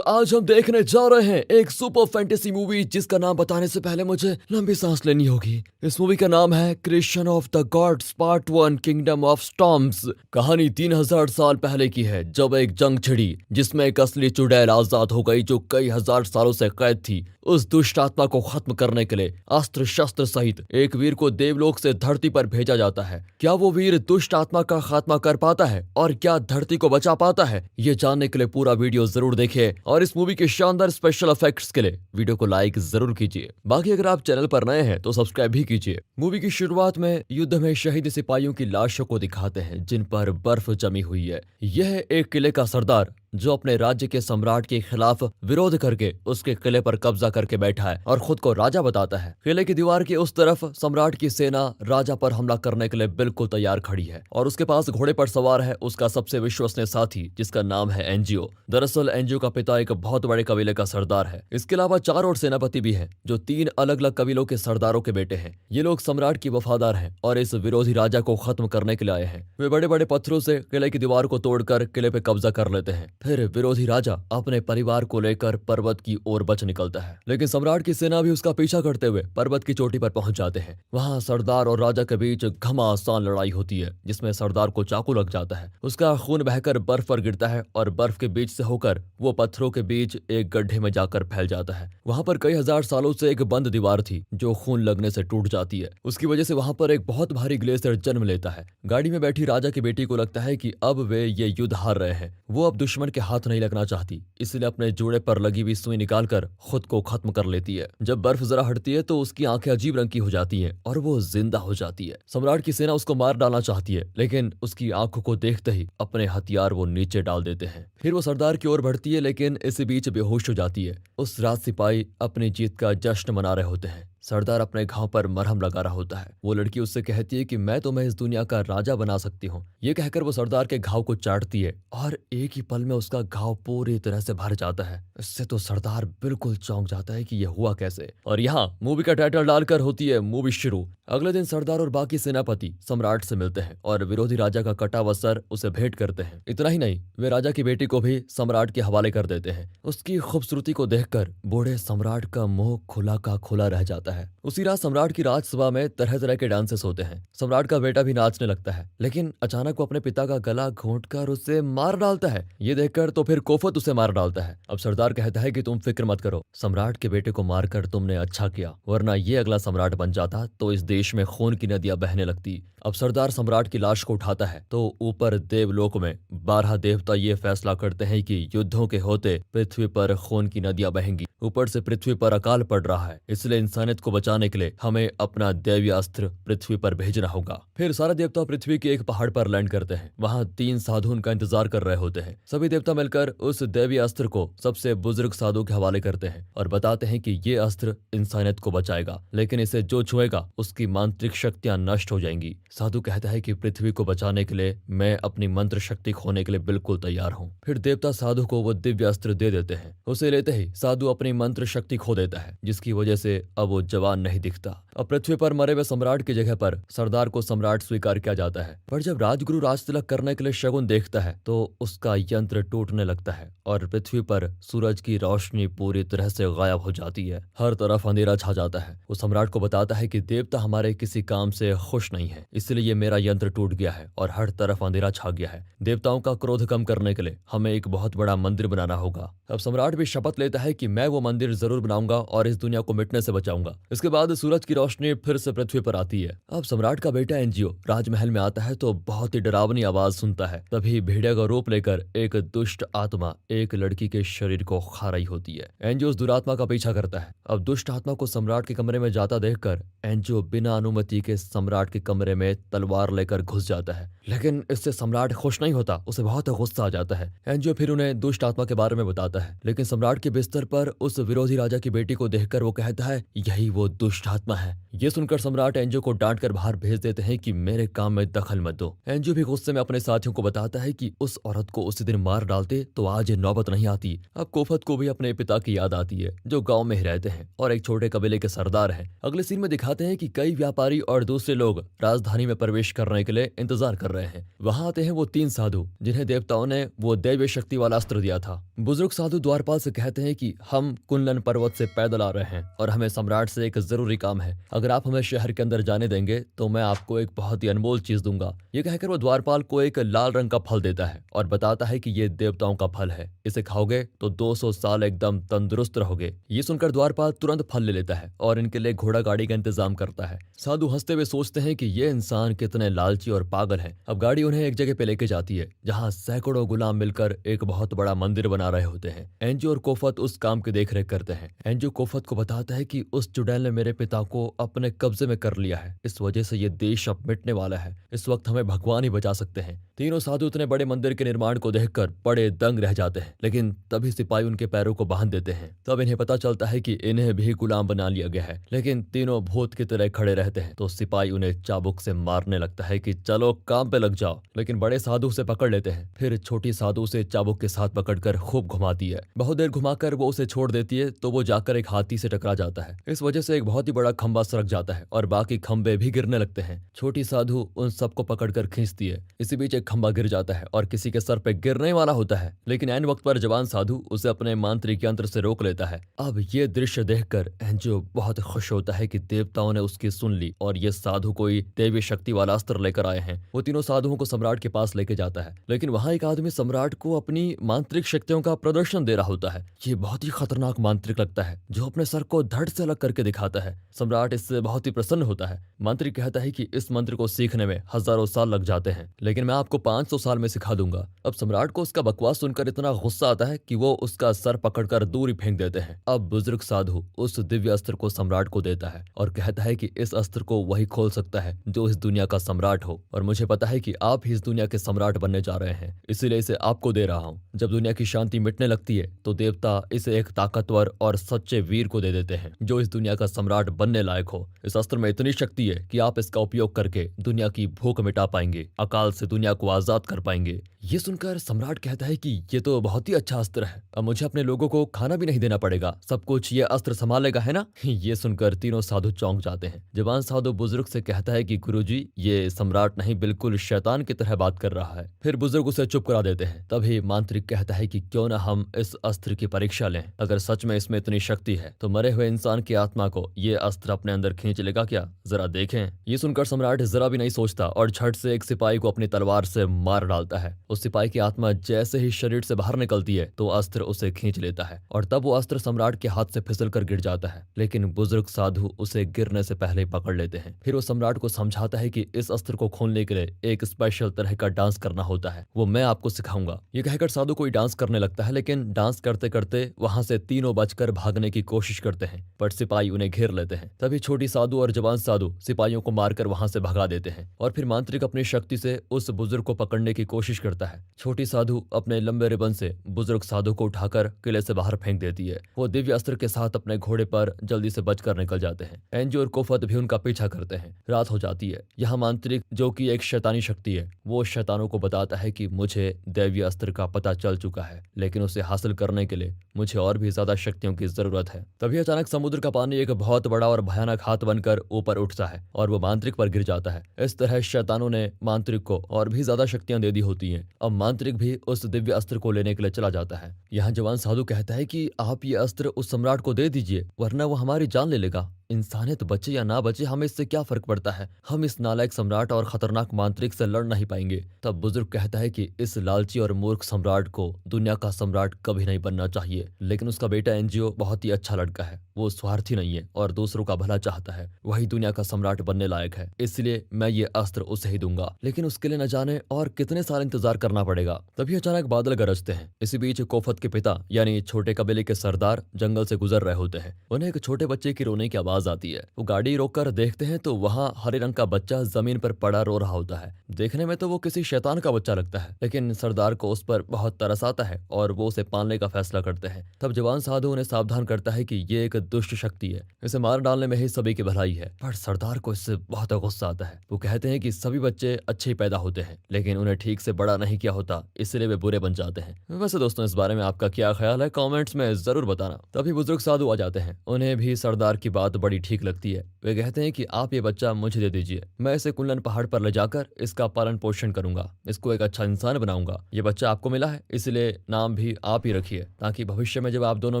आज हम देखने जा रहे हैं एक सुपर फैंटेसी मूवी जिसका नाम बताने से पहले मुझे लंबी सांस लेनी होगी। इस मूवी का नाम है creation of the gods part 1 kingdom of storms. कहानी 3000 साल पहले की है, जब एक जंग छिड़ी जिसमें एक असली चुड़ैल आजाद हो गई जो कई हजार सालों से कैद थी। उस दुष्ट आत्मा को खत्म करने के लिए अस्त्र शस्त्र सहित एक वीर को देवलोक से धरती पर भेजा जाता है। क्या वो वीर दुष्ट आत्मा का खात्मा कर पाता है और क्या धरती को बचा पाता है? ये जानने के लिए पूरा वीडियो जरूर देखिए और इस मूवी के शानदार स्पेशल इफेक्ट्स के लिए वीडियो को लाइक जरूर कीजिए। बाकी अगर आप चैनल पर नए हैं तो सब्सक्राइब भी कीजिए। मूवी की शुरुआत में युद्ध में शहीद सिपाहियों की लाशों को दिखाते हैं जिन पर बर्फ जमी हुई है। यह एक किले का सरदार जो अपने राज्य के सम्राट के खिलाफ विरोध करके उसके किले पर कब्जा करके बैठा है और खुद को राजा बताता है। किले की दीवार के उस तरफ सम्राट की सेना राजा पर हमला करने के लिए बिल्कुल तैयार खड़ी है और उसके पास घोड़े पर सवार है उसका सबसे विश्वसनीय साथी जिसका नाम है एनजीओ। दरअसल एनजीओ का पिता एक बहुत बड़े कबीले का सरदार है। इसके अलावा 4 और सेनापति भी हैं जो 3 अलग अलग कबीलों के सरदारों के बेटे हैं। ये लोग सम्राट की वफादार हैं और इस विरोधी राजा को खत्म करने के लिए आए हैं। वे बड़े बड़े पत्थरों से किले की दीवार को तोड़कर किले पे कब्जा कर लेते हैं। फिर विरोधी राजा अपने परिवार को लेकर पर्वत की ओर बच निकलता है, लेकिन सम्राट की सेना भी उसका पीछा करते हुए पर्वत की चोटी पर पहुंच जाते हैं। वहां सरदार और राजा के बीच घमासान लड़ाई होती है जिसमें सरदार को चाकू लग जाता है। उसका खून बहकर बर्फ पर गिरता है और बर्फ के बीच से होकर वो पत्थरों के बीच एक गड्ढे में जाकर फैल जाता है। वहां पर कई हजार सालों से एक बंद दीवार थी जो खून लगने से टूट जाती है। उसकी वजह से वहां पर एक बहुत भारी ग्लेशियर जन्म लेता है। गाड़ी में बैठी राजा की बेटी को लगता है कि अब वे ये युद्ध हार रहे हैं। वो अब दुश्मन के हाथ नहीं लगना चाहती, इसलिए अपने जोड़े पर लगी हुई सुई निकालकर खुद को खत्म कर लेती है। जब बर्फ जरा हटती है तो उसकी आंखें अजीब रंग की हो जाती हैं और वो जिंदा हो जाती है। सम्राट की सेना उसको मार डालना चाहती है, लेकिन उसकी आंखों को देखते ही अपने हथियार वो नीचे डाल देते हैं। फिर वो सरदार की ओर बढ़ती है, लेकिन इसी बीच बेहोश हो जाती है। उस रात सिपाही अपनी जीत का जश्न मना रहे होते हैं। सरदार अपने घाव पर मरहम लगा रहा होता है। वो लड़की उससे कहती है कि मैं तुम्हें इस दुनिया का राजा बना सकती हूँ। ये कहकर वो सरदार के घाव को चाटती है और एक ही पल में उसका घाव पूरी तरह से भर जाता है। इससे तो सरदार बिल्कुल चौंक जाता है कि ये हुआ कैसे। और यहाँ मूवी का टाइटल डालकर होती है मूवी शुरू। अगले दिन सरदार और बाकी सेनापति सम्राट से मिलते हैं और विरोधी राजा का कटा हुआ सर उसे भेंट करते हैं। इतना ही नहीं, वे राजा की बेटी को भी सम्राट के हवाले कर देते हैं। उसकी खूबसूरती को देखकर बूढ़े सम्राट का मुंह खुला का खुला रह जाता है। उसी रात सम्राट की राजसभा में तरह तरह के डांसेस होते हैं। सम्राट का बेटा भी नाचने लगता है, लेकिन अचानक वो अपने पिता का गला घोंटकर उसे मार डालता है। ये देखकर तो फिर कोफत उसे मार डालता है। अब सरदार कहता है कि तुम फिक्र मत करो, सम्राट के बेटे को मारकर तुमने अच्छा किया, वरना ये अगला सम्राट बन जाता तो इस देश में खून की नदियां बहने लगती। अब सरदार सम्राट की लाश को उठाता है तो ऊपर देवलोक में 12 देवता ये फैसला करते हैं कि युद्धों के होते पृथ्वी पर खून की नदियां बहेंगी। ऊपर से पृथ्वी पर अकाल पड़ रहा है, इसलिए इंसानियत को बचाने के लिए हमें अपना दैवीय अस्त्र पृथ्वी पर भेजना होगा। फिर सारे देवता पृथ्वी के एक पहाड़ पर लैंड करते हैं। वहाँ 3 साधु उनका इंतजार कर रहे होते हैं। सभी देवता मिलकर उस दैवीय अस्त्र को सबसे बुजुर्ग साधु के हवाले करते हैं और बताते हैं कि ये अस्त्र इंसानियत को बचाएगा, लेकिन इसे जो छुएगा उसकी मांत्रिक शक्तियां नष्ट हो जाएंगी। साधु कहता है कि पृथ्वी को बचाने के लिए मैं अपनी मंत्र शक्ति खोने के लिए बिल्कुल तैयार हूँ। फिर देवता साधु को वो दिव्य अस्त्र दे देते हैं। उसे लेते ही साधु अपनी मंत्र शक्ति खो देता है, जिसकी वजह से अब वो जवान नहीं दिखता। अब पृथ्वी पर मरे हुए सम्राट की जगह पर सरदार को सम्राट स्वीकार किया जाता है। पर जब राजगुरु राज तिलक करने के लिए शगुन देखता है तो उसका यंत्र टूटने लगता है और पृथ्वी पर सूरज की रोशनी पूरी तरह से गायब हो जाती है। हर तरफ अंधेरा छा जाता है। वो सम्राट को बताता है कि देवता हमारे किसी काम से खुश नहीं है, इसलिए ये मेरा यंत्र टूट गया है और हर तरफ अंधेरा छा गया है। देवताओं का क्रोध कम करने के लिए हमें एक बहुत बड़ा मंदिर बनाना होगा। अब सम्राट भी शपथ लेता है कि मैं वो मंदिर जरूर बनाऊंगा और इस दुनिया को मिटने से बचाऊंगा। इसके बाद सूरज की रोशनी फिर से पृथ्वी पर आती है। अब सम्राट का बेटा एनजीओ राजमहल में आता है तो बहुत ही डरावनी आवाज सुनता है। तभी भेड़िया का रूप लेकर एक दुष्ट आत्मा एक लड़की के शरीर को खा रही होती है। एनजीओ उस दुरात्मा का पीछा करता है। अब दुष्ट आत्मा को सम्राट के कमरे में जाता देखकर एनजीओ बिना अनुमति के सम्राट के कमरे में तलवार लेकर घुस जाता है, लेकिन इससे सम्राट खुश नहीं होता। उसे बहुत गुस्सा आ जाता है। एनजीओ फिर उन्हें दुष्ट आत्मा के बारे में बताता है, लेकिन सम्राट के बिस्तर पर उस विरोधी राजा की बेटी को देखकर वो कहता है यही वो दुष्ट आत्मा है है। ये सुनकर सम्राट एंजो को डांट कर बाहर भेज देते हैं कि मेरे काम में दखल मत दो। एंजो भी गुस्से में अपने साथियों को बताता है कि उस औरत को उसी दिन मार डालते तो आज ये नौबत नहीं आती। अब कोफत को भी अपने पिता की याद आती है जो गाँव में ही रहते हैं और एक छोटे कबीले के सरदार हैं। अगले सीन में दिखाते हैं कि कई व्यापारी और दूसरे लोग राजधानी में प्रवेश करने के लिए इंतजार कर रहे हैं। वहां आते हैं वो 3 साधु जिन्हें देवताओं ने वो दैवीय शक्ति वाला अस्त्र दिया था। बुजुर्ग साधु द्वारपाल से कहते हैं कि हम कुनलन पर्वत से पैदल आ रहे हैं और हमें सम्राट से एक जरूरी काम है। अगर आप हमें शहर के अंदर जाने देंगे तो मैं आपको एक बहुत ही अनमोल चीज दूंगा। ये कहकर वो द्वारपाल को एक लाल रंग का फल देता है और बताता है कि ये देवताओं का फल है, इसे खाओगे तो 200 साल एकदम तंदुरुस्त रहोगे। ये सुनकर द्वारपाल तुरंत फल ले लेता है और इनके लिए घोड़ा गाड़ी का इंतजाम करता है। साधु हंसते हुए सोचते हैं कि ये इंसान कितने लालची और पागल हैं। अब गाड़ी उन्हें एक जगह पे लेके जाती है जहां सैकड़ों गुलाम मिलकर एक बहुत बड़ा मंदिर बना रहे होते हैं। एंजो और कोफत उस काम की देखरेख करते हैं। एंजो कोफत को बताता है कि उस चुड़ैल ने मेरे पिता को अपने कब्जे में कर लिया है, इस वजह से ये देश अब मिटने वाला है। इस वक्त हमें भगवान ही बचा सकते हैं। तीनों साधु इतने बड़े मंदिर के निर्माण को देखकर बड़े दंग रह जाते हैं, लेकिन तभी सिपाही उनके पैरों को बांध देते हैं। तब इन्हें पता चलता है कि इन्हें भी गुलाम बना लिया गया है, लेकिन तीनों भूत की तरह खड़े रहते हैं। तो सिपाही उन्हें चाबुक से मारने लगता है कि चलो काम पे लग जाओ, लेकिन बड़े साधु उसे पकड़ लेते हैं। फिर छोटी साधु उसे चाबुक के साथ पकड़कर खूब घुमाती है। बहुत देर घुमाकर वो उसे छोड़ देती है तो वो जाकर एक हाथी से टकरा जाता है। इस वजह से एक बहुत ही बड़ा खंबा सरक जाता है और बाकी खंबे भी गिरने लगते हैं। छोटी साधु उन सबको पकड़कर खींचती है। इसी बीच एक खंबा गिर जाता है और किसी के सर पे गिरने वाला होता है, लेकिन ऐन वक्त पर जवान साधु उसे अपने मांत्रिक यंत्र से रोक लेता है। अब ये दृश्य देखकर एंजो बहुत खुश होता है कि देवताओं ने उसकी सुन ली और ये साधु कोई दैवीय शक्ति वाला अस्त्र लेकर आए हैं। वो तीनों साधुओं को सम्राट के पास लेके जाता है, लेकिन वहां एक आदमी सम्राट को अपनी मांत्रिक शक्तियों का प्रदर्शन दे रहा होता है। ये बहुत ही खतरनाक मांत्रिक लगता है जो अपने सर को धड़ से अलग करके दिखाता है। सम्राट इससे बहुत ही प्रसन्न होता है। मंत्री कहता है कि इस मंत्र को सीखने में हजारों साल लग जाते हैं, लेकिन मैं आपको 500 साल में सिखा दूंगा। अब सम्राट को उसका बकवास सुनकर इतना गुस्सा आता है कि वो उसका सर पकड़कर दूर ही फेंक देते हैं। अब बुजुर्ग साधु उस दिव्य अस्त्र को सम्राट को देता है और कहता है कि इस अस्त्र को वही खोल सकता है जो इस दुनिया का सम्राट हो, और मुझे पता है कि आप ही इस दुनिया के सम्राट बनने जा रहे हैं, इसीलिए इसे आपको दे रहा हूँ। जब दुनिया की शांति मिटने लगती है तो देवता इसे एक ताकतवर और सच्चे वीर को दे देते हैं जो इस दुनिया का सम्राट बनने लायक हो। इस अस्त्र में इतनी शक्ति है कि आप इसका उपयोग करके दुनिया की भूख मिटा पाएंगे, अकाल से दुनिया को आजाद कर पाएंगे। ये सुनकर सम्राट कहता है कि ये तो बहुत ही अच्छा अस्त्र है, अब मुझे अपने लोगों को खाना भी नहीं देना पड़ेगा, सब कुछ ये अस्त्र संभालेगा, है ना? ये सुनकर तीनों साधु चौंक जाते हैं। जवान साधु बुजुर्ग से कहता है कि गुरुजी, ये सम्राट नहीं बिल्कुल शैतान की तरह बात कर रहा है। फिर बुजुर्ग उसे चुप करा देते हैं। तभी मांत्रिक कहता है कि क्यों ना हम इस अस्त्र की परीक्षा लें, अगर सच में इसमें इतनी शक्ति है तो मरे हुए इंसान की आत्मा को ये अस्त्र अपने अंदर खींच लेगा क्या, जरा देखें। ये सुनकर सम्राट जरा भी नहीं सोचता और झट से एक सिपाही को अपनी तलवार से मार डालता है। उस सिपाही की आत्मा जैसे ही शरीर से बाहर निकलती है तो अस्त्र उसे खींच लेता है और तब वो अस्त्र सम्राट के हाथ से फिसल कर गिर जाता है, लेकिन बुजुर्ग साधु उसे गिरने से पहले पकड़ लेते हैं। फिर वो सम्राट को समझाता है कि इस अस्त्र को खोलने के लिए एक स्पेशल तरह का डांस करना होता है, वो मैं आपको सिखाऊंगा। ये कहकर साधु कोई डांस करने लगता है, लेकिन डांस करते करते वहां से तीनों बचकर भागने की कोशिश करते हैं, पर सिपाही उन्हें घेर लेते हैं। तभी छोटी साधु और जवान साधु सिपाहियों को मारकर वहां से भगा देते हैं और फिर मांत्रिक अपनी शक्ति से उस बुजुर्ग को पकड़ने की कोशिश करता है। छोटी साधु अपने लंबे रिबन से बुजुर्ग साधु को उठाकर किले से बाहर फेंक देती है। वो दिव्य अस्त्र के साथ अपने घोड़े पर जल्दी से बचकर निकल जाते हैं। एंजो और कोफत भी उनका पीछा करते हैं। रात हो जाती है। यहाँ मांत्रिक, जो कि एक शैतानी शक्ति है, वो शैतानों को बताता है कि मुझे दैवीय अस्त्र का पता चल चुका है, लेकिन उसे हासिल करने के लिए मुझे और भी ज्यादा शक्तियों की जरूरत है। तभी अचानक समुद्र का पानी एक बहुत बड़ा और भयानक हाथ बनकर ऊपर उठता है और वो मांत्रिक पर गिर जाता है। इस तरह शैतानों ने मांत्रिक को और भी ज्यादा शक्तियां दे दी होती हैं। अब मांत्रिक भी उस दिव्य अस्त्र को लेने के लिए चला जाता है। यहाँ जवान साधु कहता है कि आप ये अस्त्र उस सम्राट को दे दीजिए, वरना वो हमारी जान ले लेगा। इंसानियत बचे या ना बचे, हमें इससे क्या फर्क पड़ता है, हम इस नालायक सम्राट और खतरनाक मांत्रिक से लड़ नहीं पाएंगे। तब बुजुर्ग कहता है कि इस लालची और मूर्ख सम्राट को दुनिया का सम्राट कभी नहीं बनना चाहिए, लेकिन उसका बेटा एनजीओ बहुत ही अच्छा लड़का है, वो स्वार्थी नहीं है और दूसरों का भला चाहता है, वही दुनिया का सम्राट बनने लायक है, इसलिए मैं ये अस्त्र उसे ही दूंगा। लेकिन उसके लिए न जाने और कितने साल इंतजार करना पड़ेगा। तभी अचानक बादल गरजते हैं। इसी बीच कोफत के पिता यानी छोटे कबीले के सरदार जंगल से गुजर रहे होते हैं। उन्हें एक छोटे बच्चे की रोने की आवाज आवाज आती है। वो गाड़ी रोककर देखते हैं तो वहाँ हरे रंग का बच्चा जमीन पर पड़ा रो रहा होता है। देखने में तो वो किसी शैतान का बच्चा लगता है, लेकिन सरदार को उस पर बहुत तरस आता है और वो उसे पालने का फैसला करते हैं। तब जवान साधु उन्हें सावधान करता है कि ये एक दुष्ट शक्ति है, इसे मार डालने में ही सभी की भलाई है। पर सरदार को इससे बहुत गुस्सा आता है। वो कहते हैं कि सभी बच्चे अच्छे ही पैदा होते हैं, लेकिन उन्हें ठीक से बड़ा नहीं किया होता, इसलिए वे बुरे बन जाते हैं। वैसे दोस्तों, इस बारे में आपका क्या ख्याल है, कमेंट्स में जरूर बताना। तभी बुजुर्ग साधु आ जाते हैं। उन्हें भी सरदार की बात बड़ी ठीक लगती है। वे कहते हैं कि आप ये बच्चा मुझे दे दीजिए, मैं इसे कुल्लन पहाड़ पर ले जाकर इसका पालन पोषण करूंगा, इसको एक अच्छा इंसान बनाऊंगा। ये बच्चा आपको मिला है, इसलिए नाम भी आप ही रखिए, ताकि भविष्य में जब आप दोनों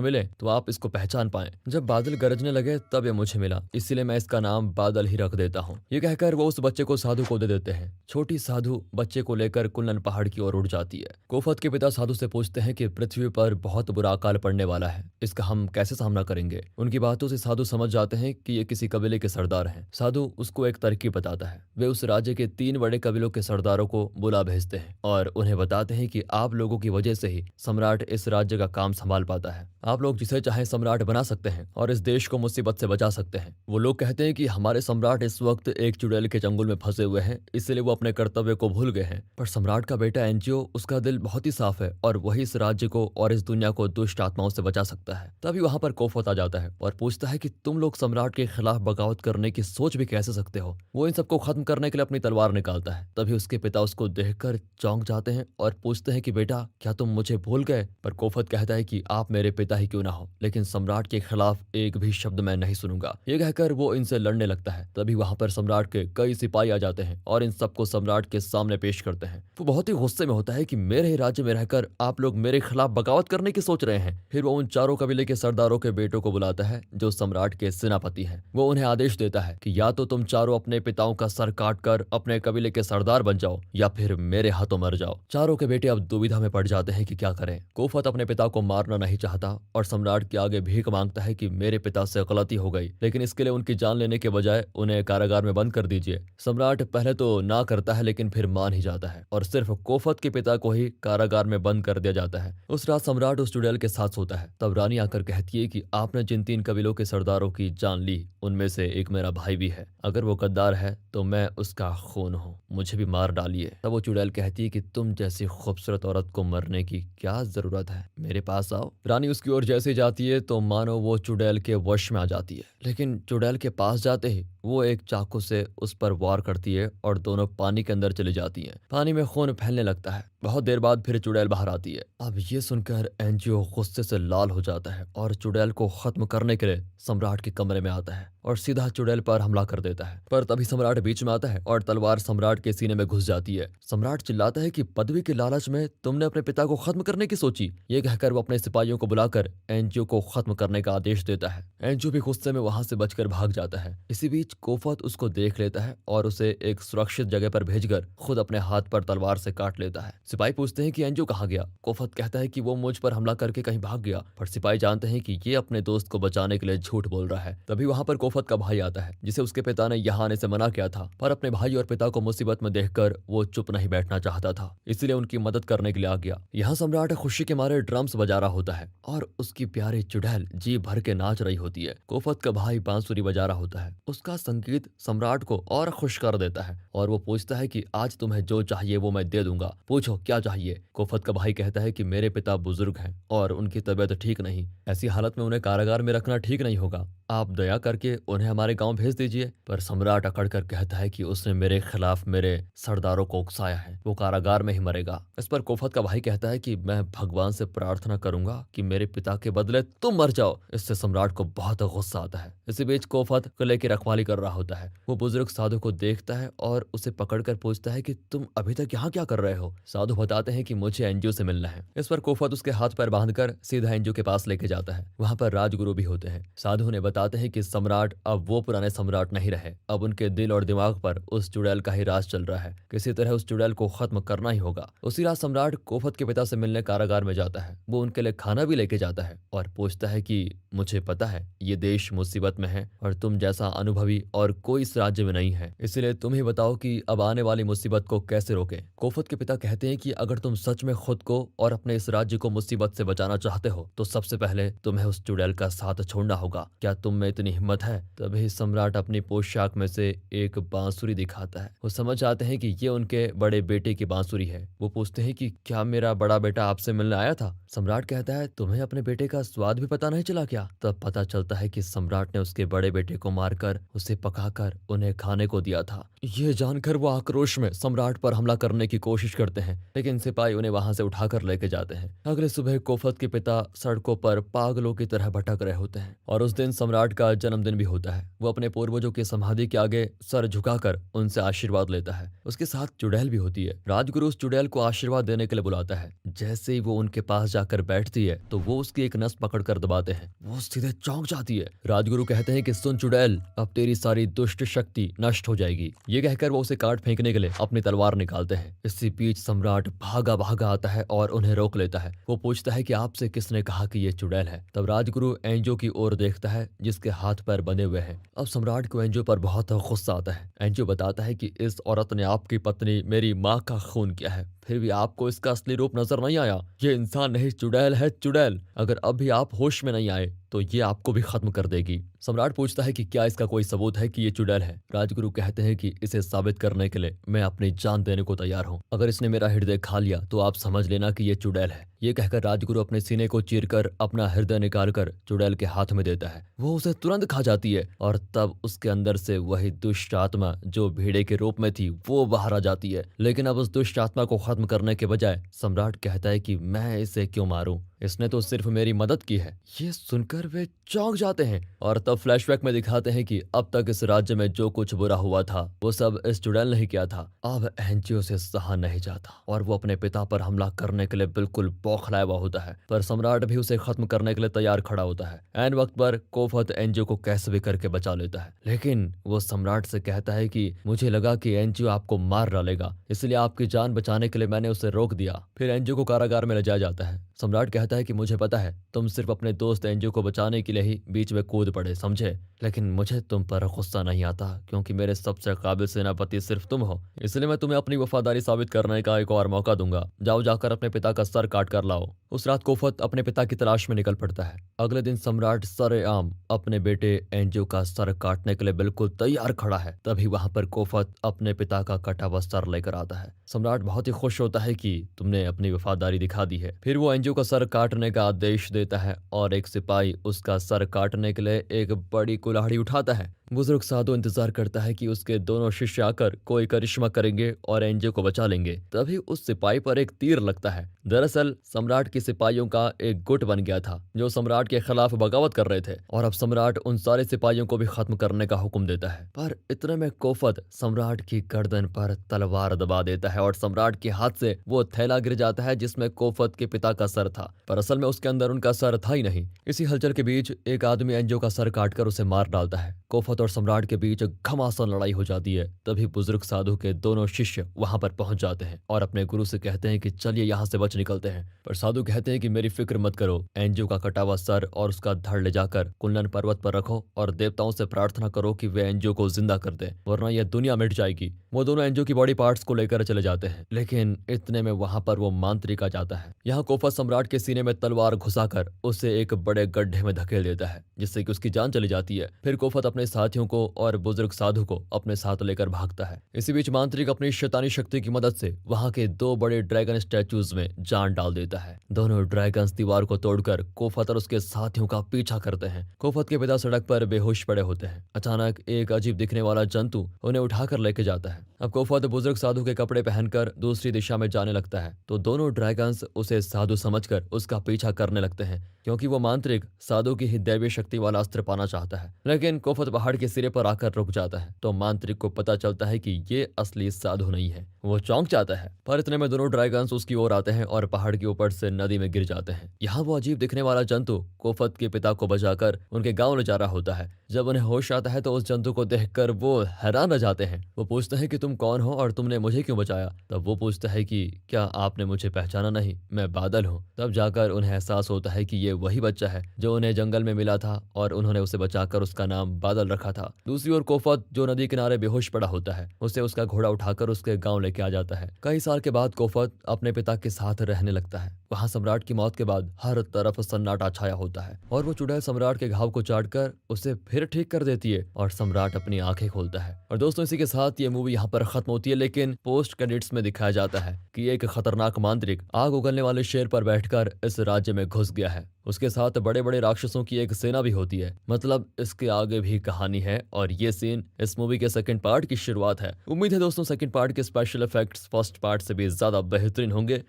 मिले तो आप इसको पहचान पाएं। जब बादल गरजने लगे तब ये मुझे मिला, इसीलिए मैं इसका नाम बादल ही रख देता हूँ। ये कहकर वो उस बच्चे को साधु को दे देते हैं। छोटी साधु बच्चे को लेकर कुल्लन पहाड़ की ओर उड़ जाती है। कोफत के पिता साधु से पूछते हैं कि पृथ्वी पर बहुत बुरा अकाल पड़ने वाला है, इसका हम कैसे सामना करेंगे। उनकी बातों से साधु समझ जाते हैं कि ये किसी कबीले के सरदार हैं। साधु उसको एक तरकीब बताता है। वे उस राज्य के 3 बड़े कबीलों के सरदारों को बुला भेजते हैं और उन्हें बताते हैं कि आप लोगों की वजह से ही सम्राट इस राज्य का काम संभाल पाता है। आप लोग जिसे चाहे सम्राट बना सकते हैं और इस देश को मुसीबत से बचा सकते हैं। वो लोग कहते हैं कि हमारे सम्राट इस वक्त एक चुड़ैल के चंगुल में फंसे हुए हैं, इसलिए वो अपने कर्तव्य को भूल गए हैं। पर सम्राट का बेटा एंजियो, उसका दिल बहुत ही साफ है और वही इस राज्य को और इस दुनिया को दुष्ट आत्माओं से बचा सकता है। तभी वहां पर कोफत आ जाता है और पूछता है कि तुम लोग सम्राट के खिलाफ बगावत करने की सोच भी कैसे सकते हो। वो इन सबको खत्म करने के लिए अपनी तलवार निकालता है। तभी उसके पिता उसको देखकर चौंक जाते हैं और पूछते हैं कि बेटा, क्या तुम मुझे भूल गए। पर कोफत कहता है कि आप मेरे पिता ही क्यों ना हो, लेकिन सम्राट के खिलाफ एक भी शब्द मैं नहीं सुनूंगा। ये कहकर वो इनसे लड़ने लगता है। तभी वहां पर सम्राट के कई सिपाही आ जाते हैं और इन सबको सम्राट के सामने पेश करते हैं। वो बहुत ही गुस्से में होता है कि मेरे ही राज्य में रहकर आप लोग मेरे खिलाफ बगावत करने की सोच रहे हैं। फिर वो उन चारों कबीले के सरदारों के बेटों को बुलाता है जो सम्राट के सेनापति हैं। वो उन्हें आदेश देता है कि या तो तुम चारों अपने पिताओं का सर काट कर अपने कबीले के सरदार बन जाओ या फिर मेरे हाथों मर जाओ। चारों के बेटे अब दुविधा में पड़ जाते हैं कि क्या करें। कोफत अपने पिता को मारना नहीं चाहता और सम्राट के आगे भीख मांगता है कि मेरे पिता से गलती हो गई, लेकिन इसके लिए उनकी जान लेने के बजाय उन्हें कारागार में बंद कर दीजिए। सम्राट पहले तो ना करता है, लेकिन फिर मान ही जाता है और सिर्फ कोफत के पिता को ही कारागार में बंद कर दिया जाता है। उस रात सम्राट उस चुड़ैल के साथ सोता है। तब रानी आकर कहती है कि आपने जिन 3 कबीलों के सरदारों की जान ली, उनमें से एक मेरा भाई भी है। अगर वो गद्दार है तो मैं उसका खून हूँ, मुझे भी मार डालिए। तब वो चुड़ैल कहती है कि तुम जैसी खूबसूरत औरत को मरने की क्या जरूरत है, मेरे पास आओ। रानी उसकी ओर जैसे जाती है तो मानो वो चुड़ैल के वश में आ जाती है, लेकिन चुड़ैल के पास जाते ही वो एक चाकू से उस पर वार करती है और दोनों पानी के अंदर चली जाती हैं। पानी में खून फैलने लगता है। बहुत देर बाद फिर चुड़ैल बाहर आती है। अब ये सुनकर एंजियो गुस्से से लाल हो जाता है और चुड़ैल को खत्म करने के लिए सम्राट के कमरे में आता है और सीधा चुड़ैल पर हमला कर देता है। पर तभी सम्राट बीच में आता है और तलवार सम्राट के सीने में घुस जाती है। सम्राट चिल्लाता है कि पदवी के लालच में तुमने अपने पिता को खत्म करने की सोची। ये कहकर वो अपने सिपाहियों को बुलाकर एंजियो को खत्म करने का आदेश देता है। एंजियो भी गुस्से में वहां से बचकर भाग जाता है। इसी बीच कोफत उसको देख लेता है और उसे एक सुरक्षित जगह पर भेजकर खुद अपने हाथ पर तलवार से काट लेता है। सिपाही पूछते हैं कि एंजियो कहाँ गया। कोफत कहता है कि वो मुझ पर हमला करके कहीं भाग गया, पर सिपाही जानते हैं कि ये अपने दोस्त को बचाने के लिए झूठ बोल रहा है। तभी वहां पर कोफत का भाई आता है, जिसे उसके पिता ने यहाँ आने से मना किया था, पर अपने भाई और पिता को मुसीबत में देखकर वो चुप नहीं बैठना चाहता था, इसलिए उनकी मदद करने के लिए आ गया। यहाँ सम्राट खुशी के मारे ड्रम्स बजा रहा होता है और उसकी प्यारी चुड़ैल जी भर के नाच रही होती है। कोफत का भाई बांसुरी बजा रहा होता है। उसका संगीत सम्राट को और खुश कर देता है और वो पूछता है कि आज तुम्हें जो चाहिए वो मैं दे दूंगा, पूछो क्या चाहिए। कोफत का भाई कहता है कि मेरे पिता बुजुर्ग हैं और उनकी तबीयत ठीक नहीं, ऐसी हालत में उन्हें कारागार में रखना ठीक नहीं होगा, आप दया करके उन्हें हमारे गांव भेज दीजिए। पर सम्राट अकड़ कर कहता है कि उसने मेरे खिलाफ मेरे सरदारों को उकसाया है, वो कारागार में ही मरेगा। इस पर कोफत का भाई कहता है कि मैं भगवान से प्रार्थना करूंगा कि मेरे पिता के बदले तुम मर जाओ। इससे सम्राट को बहुत गुस्सा आता है। इसी बीच कोफत किले की रखवाली कर रहा होता है। वो बुजुर्ग साधु को देखता है और उसे पकड़कर पूछता है कि तुम अभी तक यहाँ क्या कर रहे हो। साधु बताते हैं कि मुझे एंजियो से मिलना है। इस पर कोफत उसके हाथ पैर बांधकर सीधा एंजियो के पास लेके जाता है। वहां पर राजगुरु भी होते हैं। साधु ने बताते हैं कि सम्राट अब वो पुराने सम्राट नहीं रहे, अब उनके दिल और दिमाग पर उस चुड़ैल का ही राज चल रहा है। किसी तरह उस चुड़ैल को खत्म करना ही होगा। उसी रात सम्राट कोफत के पिता से मिलने कारागार में जाता है। वो उनके लिए खाना भी लेके जाता है और पूछता है कि मुझे पता है ये देश मुसीबत में है और तुम जैसा अनुभवी और कोई इस राज्य में नहीं है, इसलिए तुम ही बताओ कि अब आने वाली मुसीबत को कैसे रोकें। कोफत के पिता कहते हैं कि अगर तुम सच में खुद को और अपने इस राज्य को मुसीबत से बचाना चाहते हो तो सबसे पहले तुम्हें उस चुड़ैल का साथ छोड़ना होगा। क्या तुम में इतनी हिम्मत है? तभी सम्राट अपनी पोशाक में से एक बांसुरी दिखाता है। वो समझ आते हैं कि ये उनके बड़े बेटे की बांसुरी है। वो पूछते हैं कि क्या मेरा बड़ा बेटा आपसे मिलने आया था? सम्राट कहता है, तुम्हें अपने बेटे का स्वाद भी पता नहीं चला क्या? तब पता चलता है कि सम्राट ने उसके बड़े बेटे को मारकर उसे पकाकर उन्हें खाने को दिया था। ये जानकर वो आक्रोश में सम्राट पर हमला करने की कोशिश करते हैं, लेकिन सिपाही उन्हें वहां से उठाकर लेके जाते हैं। अगले सुबह कोफत के पिता सड़कों पर पागलों की तरह भटक रहे होते हैं और उस दिन सम्राट का जन्मदिन भी होता है। वो अपने पूर्वजों की समाधि के आगे सर झुकाकर उनसे आशीर्वाद लेता है। उसके साथ चुड़ैल भी होती है। राजगुरु उस चुड़ैल को आशीर्वाद देने के लिए बुलाता है। जैसे ही वो उनके पास जाकर बैठती है तो वो उसकी एक नस पकड़कर दबाते हैं। वो सीधे चौंक जाती है। राजगुरु कहते हैं कि सुन चुड़ैल, अब तेरी सारी दुष्ट शक्ति नष्ट हो जाएगी। ये कहकर वो उसे काट फेंकने के लिए अपनी तलवार निकालते हैं। इसी बीच सम्राट भागा भागा आता है और उन्हें रोक लेता है। वो पूछता है कि आपसे किसने कहा कि ये चुड़ैल है? तब राजगुरु एंजो की ओर देखता है जिसके हाथ पैर बंधे हुए हैं। अब सम्राट को एंजो पर बहुत गुस्सा आता है। एंजो बताता है कि इस औरत ने आपकी पत्नी मेरी माँ का खून किया है, फिर भी आपको इसका असली रूप नजर नहीं आया। ये इंसान नहीं, चुड़ैल है, चुड़ैल। अगर अब भी आप होश में नहीं आए तो ये आपको भी खत्म कर देगी। सम्राट पूछता है कि क्या इसका कोई सबूत है कि ये चुड़ैल है? राजगुरु कहते हैं कि इसे साबित करने के लिए मैं अपनी जान देने को तैयार हूँ। अगर इसने मेरा हृदय खा लिया तो आप समझ लेना कि ये चुड़ैल है। ये कहकर राजगुरु अपने सीने को चीरकर अपना हृदय निकालकर चुड़ैल के हाथ में देता है। वो उसे तुरंत खा जाती है और तब उसके अंदर से वही दुष्ट आत्मा जो भेड़े के रूप में थी वो बाहर आ जाती है। लेकिन अब उस दुष्ट आत्मा को खत्म करने के बजाय सम्राट कहता है कि मैं इसे क्यों मारूं, इसने तो सिर्फ मेरी मदद की है। ये सुनकर वे चौंक जाते हैं और तब फ्लैशबैक में दिखाते हैं कि अब तक इस राज्य में जो कुछ बुरा हुआ था वो सब इस चुड़ैल ने किया था। अब एंजियो से सहा नहीं जाता और वो अपने पिता पर हमला करने के लिए बिल्कुल बौखलाया हुआ होता है, पर सम्राट भी उसे खत्म करने के लिए तैयार खड़ा होता है। ऐन वक्त पर कोफत एंजियो को कैसे भी करके बचा लेता है, लेकिन वो सम्राट से कहता है कि मुझे लगा कि एंजियो आपको मार डालेगा, इसलिए आपकी जान बचाने के लिए मैंने उसे रोक दिया। फिर एंजियो को कारागार में ले जाया जाता है। सम्राट कहता है कि मुझे पता है तुम सिर्फ अपने दोस्त एंजियो को बचाने के लिए ही बीच में कूद पड़े, समझे? लेकिन मुझे तुम पर गुस्सा नहीं आता क्योंकि मेरे सबसे काबिल सेनापति सिर्फ तुम हो, इसलिए मैं तुम्हें अपनी वफादारी साबित करने का एक और मौका दूंगा। जाओ, जाकर अपने पिता का सर काट कर लाओ। उस रात कोफत अपने पिता की तलाश में निकल पड़ता है। अगले दिन सम्राट सरेआम अपने बेटे एंजियो का सर काटने के लिए बिल्कुल तैयार खड़ा है। तभी वहां पर कोफत अपने पिता का कटा हुआ सर लेकर आता है। सम्राट बहुत ही खुश होता है कि तुमने अपनी वफादारी दिखा दी है। फिर वो एंजियो का सर काटने का आदेश देता है और एक सिपाही उसका सर काटने के लिए एक बड़ी कुल्हाड़ी उठाता है। बुजुर्ग साधु इंतजार करता है कि उसके दोनों शिष्य आकर कोई करिश्मा करेंगे और एंजियो को बचा लेंगे। तभी उस सिपाही पर एक तीर लगता है। दरअसल सम्राट के सिपाहियों का एक गुट बन गया था जो सम्राट के खिलाफ बगावत कर रहे थे और अब सम्राट उन सारे सिपाहियों को भी खत्म करने का हुक्म देता है। पर इतने में कोफत सम्राट की गर्दन पर तलवार दबा देता है और सम्राट के हाथ से वो थैला गिर जाता है जिसमें कोफत के पिता का सर था, पर असल में उसके अंदर उनका सर था ही नहीं। इसी हलचल के बीच एक आदमी एंजियो का सर काटकर उसे मार डालता है। कोफत और सम्राट के बीच घमासान लड़ाई हो जाती है। तभी बुजुर्ग साधु के दोनों शिष्य वहां पर पहुंच जाते हैं और अपने गुरु से कहते हैं कि चलिए यहाँ से बच निकलते हैं। पर साधु कहते हैं कि मेरी फिक्र मत करो, एंजियो का कटा हुआ सर और उसका धड़ ले जाकर कुल्लन पर्वत पर रखो और देवताओं से प्रार्थना करो कि वे एंजियो को जिंदा कर दे, वरना यह दुनिया मिट जाएगी। वो दोनों एंजियो की बॉडी पार्ट्स को लेकर चले जाते हैं, लेकिन इतने में वहां पर वो मांत्रिक आ जाता है। यहाँ कोफत सम्राट के सीने में तलवार घुसाकर उसे एक बड़े गड्ढे में धकेल देता है जिससे कि उसकी जान चली जाती है। फिर कोफत अपने साथियों को और बुजुर्ग साधु को अपने साथ लेकर भागता है। इसी बीच मांत्रिक अपनी शैतानी शक्ति की मदद से वहां के दो बड़े ड्रैगन स्टैचूज में जान डाल देता है। दोनों ड्रैगन्स दीवार को तोड़कर कोफत और उसके साथियों का पीछा करते हैं। कोफत के पिता सड़क पर बेहोश पड़े होते हैं। अचानक एक अजीब दिखने वाला जंतु उन्हें उठाकर लेके जाता है। अब कोफत बुजुर्ग साधु के कपड़े पहनकर दूसरी दिशा में जाने लगता है तो दोनों ड्रैगन्स उसे साधु समझकर उसका पीछा करने लगते हैं क्योंकि वो मांत्रिक साधु की ही दैवीय शक्ति वाला अस्त्र पाना चाहता है। लेकिन कोफत पहाड़ के सिरे पर आकर रुक जाता है तो मांत्रिक को पता चलता है कि ये असली साधु नहीं है। वो चौंक जाता है, पर इतने में दोनों ड्रैगन्स उसकी ओर आते हैं और पहाड़ के ऊपर से नदी में गिर जाते हैं। यहाँ वो अजीब दिखने वाला जंतु कोफत के पिता को बचाकर उनके गांव ले जा रहा होता है। जब उन्हें होश आता है तो उस जंतु को देखकर वो हैरान रह जाते हैं। वो पूछते हैं कि तुम कौन हो और तुमने मुझे क्यों बचाया। तब वो पूछता है कि क्या आपने मुझे पहचाना नहीं, मैं बादल हूँ। तब जाकर उन्हें एहसास होता है कि ये वही बच्चा है जो उन्हें जंगल में मिला था और उन्होंने उसे बचाकर उसका नाम बादल रखा था। दूसरी ओर कोफत जो नदी किनारे बेहोश पड़ा होता है उसे उसका घोड़ा उठाकर उसके गांव लेके आ जाता है। कई साल के बाद कोफत अपने पिता के साथ रहने लगता है। वहाँ सम्राट की मौत के बाद हर तरफ सन्नाटा छाया होता है और वो चुड़ैल सम्राट के घाव को चाटकर उसे फिर ठीक कर देती है और सम्राट अपनी आंखें खोलता है। और दोस्तों इसी के साथ ये मूवी यहाँ पर खत्म होती है, लेकिन पोस्ट क्रेडिट्स में दिखाया जाता है कि एक खतरनाक मांत्रिक आग उगलने वाले शेर पर बैठकर इस राज्य में घुस गया है। उसके साथ बड़े बड़े राक्षसों की एक सेना भी होती है। मतलब इसके आगे भी कहानी है और ये सीन इस मूवी के सेकंड पार्ट की शुरुआत है। उम्मीद है दोस्तों सेकंड पार्ट के स्पेशल इफेक्ट्स फर्स्ट पार्ट से भी ज्यादा बेहतरीन होंगे।